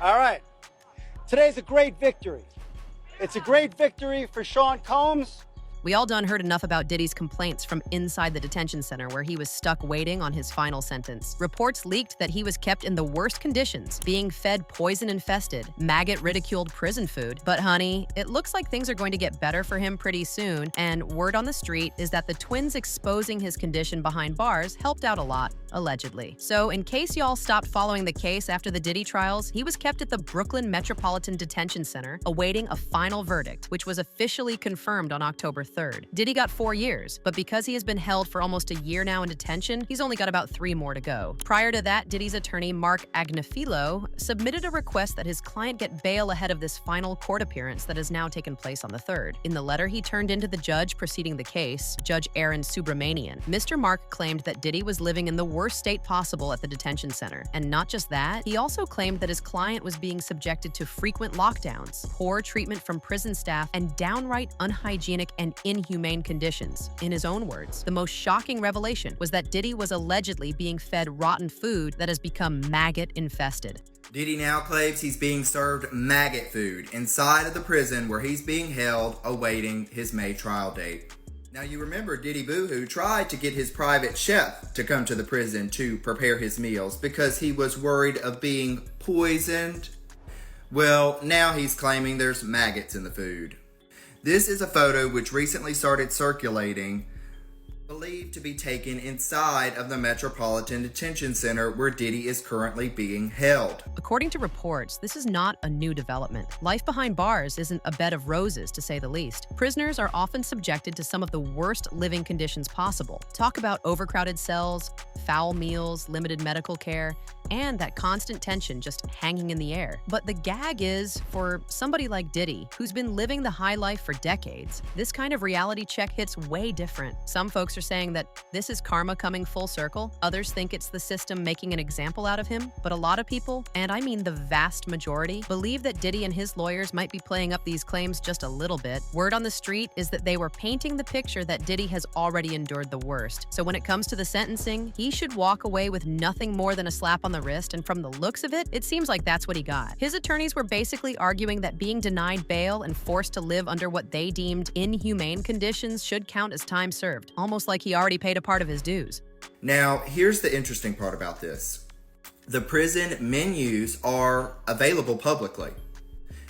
All right. Today's a great victory. It's a great victory for Sean Combs. We all done heard enough about Diddy's complaints from inside the detention center where he was stuck waiting on his final sentence. Reports leaked that he was kept in the worst conditions, being fed poison-infested, maggot-ridiculed prison food. But honey, it looks like things are going to get better for him pretty soon, and word on the street is that the twins exposing his condition behind bars helped out a lot, allegedly. So in case y'all stopped following the case after the Diddy trials, he was kept at the Brooklyn Metropolitan Detention Center, awaiting a final verdict, which was officially confirmed on October 3rd. Diddy got 4 years, but because he has been held for almost a year now in detention, he's only got about 3 more to go. Prior to that, Diddy's attorney, Mark Agnifilo, submitted a request that his client get bail ahead of this final court appearance that has now taken place on the 3rd. In the letter he turned into the judge preceding the case, Judge Aaron Subramanian, Mr. Mark claimed that Diddy was living in the worst state possible at the detention center. And not just that, he also claimed that his client was being subjected to frequent lockdowns, poor treatment from prison staff, and downright unhygienic and inhumane conditions. In his own words, the most shocking revelation was that Diddy was allegedly being fed rotten food that has become maggot-infested. Diddy now claims he's being served maggot food inside of the prison where he's being held awaiting his May trial date. Now you remember Diddy Boo-Hoo tried to get his private chef to come to the prison to prepare his meals because he was worried of being poisoned. Well, now he's claiming there's maggots in the food. This is a photo which recently started circulating, believed to be taken inside of the Metropolitan Detention Center where Diddy is currently being held. According to reports, this is not a new development. Life behind bars isn't a bed of roses, to say the least. Prisoners are often subjected to some of the worst living conditions possible. Talk about overcrowded cells, foul meals, limited medical care, and that constant tension just hanging in the air. But the gag is, for somebody like Diddy, who's been living the high life for decades, this kind of reality check hits way different. Some folks are saying that this is karma coming full circle. Others think it's the system making an example out of him. But a lot of people, and I mean the vast majority, believe that Diddy and his lawyers might be playing up these claims just a little bit. Word on the street is that they were painting the picture that Diddy has already endured the worst. So when it comes to the sentencing, he should walk away with nothing more than a slap on the wrist, and from the looks of it, it seems like that's what he got. His attorneys were basically arguing that being denied bail and forced to live under what they deemed inhumane conditions should count as time served, almost like he already paid a part of his dues. Now, here's the interesting part about this. The prison menus are available publicly.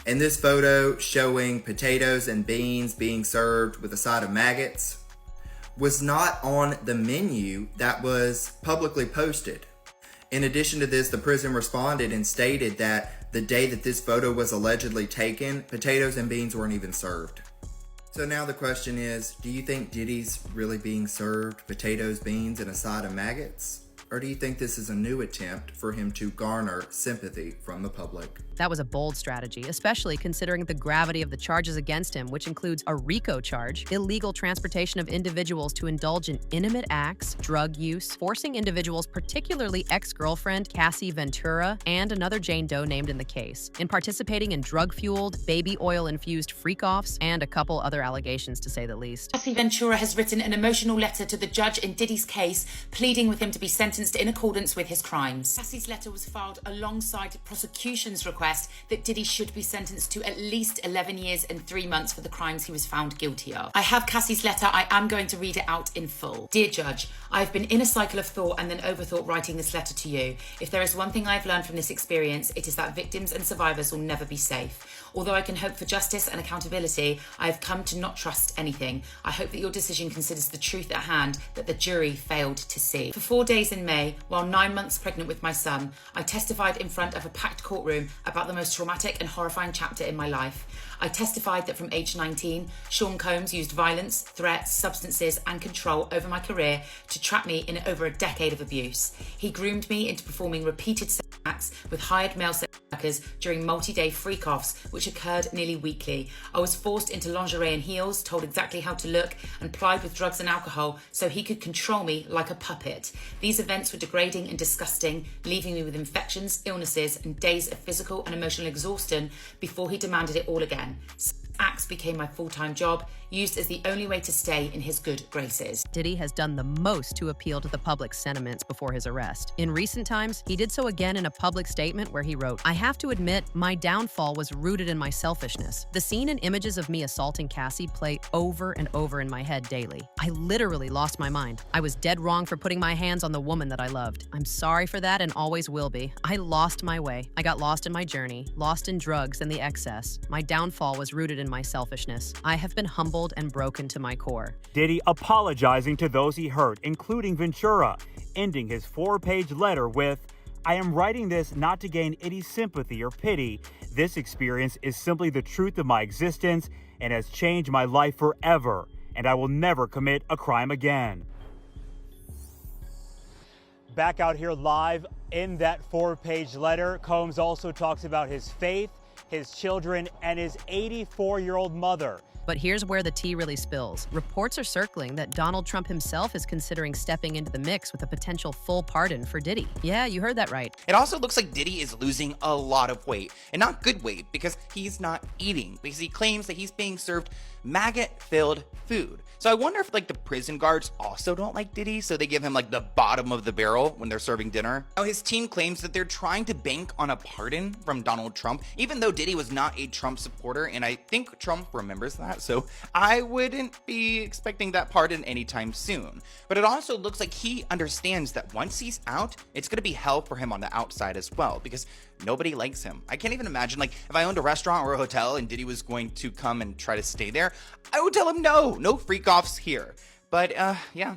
And this photo showing potatoes and beans being served with a side of maggots was not on the menu that was publicly posted. In addition to this, the prison responded and stated that the day that this photo was allegedly taken, potatoes and beans weren't even served. So now the question is, do you think Diddy's really being served potatoes, beans, and a side of maggots? Or do you think this is a new attempt for him to garner sympathy from the public? That was a bold strategy, especially considering the gravity of the charges against him, which includes a RICO charge, illegal transportation of individuals to indulge in intimate acts, drug use, forcing individuals, particularly ex-girlfriend Cassie Ventura and another Jane Doe named in the case, in participating in drug-fueled, baby oil-infused freak-offs, and a couple other allegations to say the least. Cassie Ventura has written an emotional letter to the judge in Diddy's case, pleading with him to be sentenced in accordance with his crimes. Cassie's letter was filed alongside prosecution's request that Diddy should be sentenced to at least 11 years and 3 months for the crimes he was found guilty of. I have Cassie's letter. I am going to read it out in full. Dear Judge, I have been in a cycle of thought and then overthought writing this letter to you. If there is one thing I've learned from this experience, it is that victims and survivors will never be safe. Although I can hope for justice and accountability, I have come to not trust anything. I hope that your decision considers the truth at hand that the jury failed to see. For 4 days in May, while 9 months pregnant with my son, I testified in front of a packed courtroom about the most traumatic and horrifying chapter in my life. I testified that from age 19, Sean Combs used violence, threats, substances, and control over my career to trap me in over a decade of abuse. He groomed me into performing repeated sex acts with hired male sex workers during multi-day freak-offs, which occurred nearly weekly. I was forced into lingerie and heels, told exactly how to look, and plied with drugs and alcohol so he could control me like a puppet. These events were degrading and disgusting, leaving me with infections, illnesses, and days of physical and emotional exhaustion before he demanded it all again. acts became my full-time job, used as the only way to stay in his good graces. Diddy has done the most to appeal to the public's sentiments before his arrest. In recent times, he did so again in a public statement where he wrote, "I have to admit, my downfall was rooted in my selfishness. The scene and images of me assaulting Cassie play over and over in my head daily. I literally lost my mind. I was dead wrong for putting my hands on the woman that I loved. I'm sorry for that and always will be. I lost my way. I got lost in my journey, lost in drugs and the excess. My downfall was rooted in my selfishness. I have been humbled and broken to my core." Diddy apologizing to those he hurt, including Ventura, ending his 4-page letter with, "I am writing this not to gain any sympathy or pity. This experience is simply the truth of my existence and has changed my life forever, and I will never commit a crime again." Back out here live in that 4-page letter, Combs also talks about his faith, his children, and his 84-year-old mother. But here's where the tea really spills. Reports are circling that Donald Trump himself is considering stepping into the mix with a potential full pardon for Diddy. Yeah, you heard that right. It also looks like Diddy is losing a lot of weight, and not good weight, because he's not eating, because he claims that he's being served maggot-filled food. So I wonder if the prison guards also don't like Diddy, so they give him the bottom of the barrel when they're serving dinner. Now his team claims that they're trying to bank on a pardon from Donald Trump, even though Diddy was not a Trump supporter, and I think Trump remembers that, so I wouldn't be expecting that pardon anytime soon. But it also looks like he understands that once he's out, it's gonna be hell for him on the outside as well, because nobody likes him. I can't even imagine, if I owned a restaurant or a hotel and Diddy was going to come and try to stay there, I would tell him no freak-offs here. But, yeah.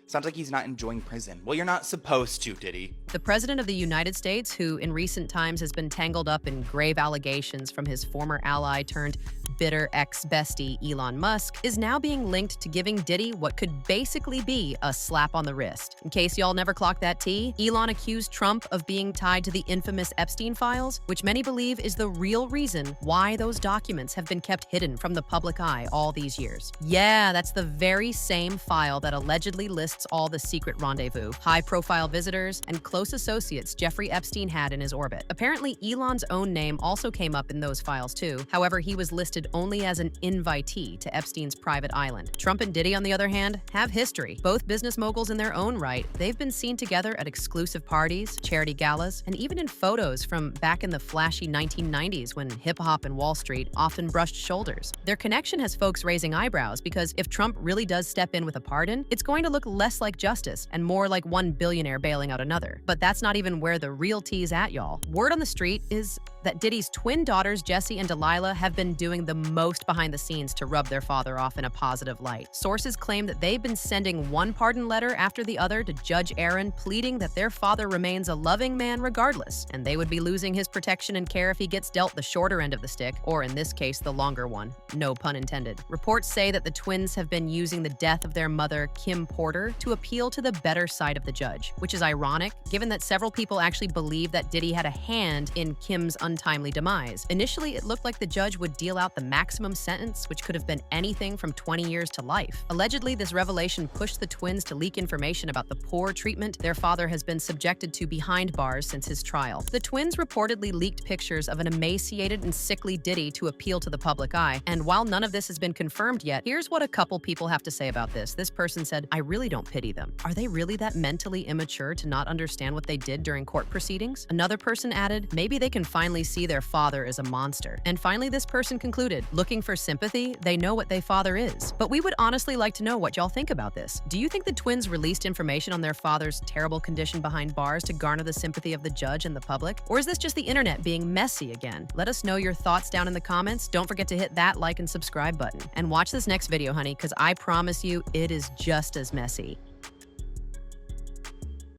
Sounds like he's not enjoying prison. Well, you're not supposed to, Diddy. The President of the United States, who in recent times has been tangled up in grave allegations from his former ally turned bitter ex-bestie Elon Musk, is now being linked to giving Diddy what could basically be a slap on the wrist. In case y'all never clocked that tea, Elon accused Trump of being tied to the infamous Epstein files, which many believe is the real reason why those documents have been kept hidden from the public eye all these years. Yeah, that's the very same file that allegedly lists all the secret rendezvous, high-profile visitors, and close associates Jeffrey Epstein had in his orbit. Apparently, Elon's own name also came up in those files too. However, he was listed only as an invitee to Epstein's private island. Trump and Diddy, on the other hand, have history. Both business moguls in their own right. They've been seen together at exclusive parties, charity galas, and even in photos from back in the flashy 1990s when hip-hop and Wall Street often brushed shoulders. Their connection has folks raising eyebrows because if Trump really does step in with a pardon, it's going to look less like justice and more like one billionaire bailing out another. But that's not even where the real tea's at, y'all. Word on the street is that Diddy's twin daughters, Jessie and Delilah, have been doing the most behind the scenes to rub their father off in a positive light. Sources claim that they've been sending one pardon letter after the other to Judge Aaron, pleading that their father remains a loving man regardless, and they would be losing his protection and care if he gets dealt the shorter end of the stick, or in this case, the longer one. No pun intended. Reports say that the twins have been using the death of their mother, Kim Porter, to appeal to the better side of the judge, which is ironic, given that several people actually believe that Diddy had a hand in Kim's untimely demise. Initially, it looked like the judge would deal out the maximum sentence, which could have been anything from 20 years to life. Allegedly, this revelation pushed the twins to leak information about the poor treatment their father has been subjected to behind bars since his trial. The twins reportedly leaked pictures of an emaciated and sickly Diddy to appeal to the public eye, and while none of this has been confirmed yet, here's what a couple people have to say about this. This person said, "I really don't pity them. Are they really that mentally immature to not understand what they did during court proceedings?" Another person added, "Maybe they can finally see their father as a monster." And finally, this person concluded, "Looking for sympathy? They know what their father is." But we would honestly like to know what y'all think about this. Do you think the twins released information on their father's terrible condition behind bars to garner the sympathy of the judge and the public? Or is this just the internet being messy again? Let us know your thoughts down in the comments. Don't forget to hit that like and subscribe button. And watch this next video, honey, because I promise you it is just as messy.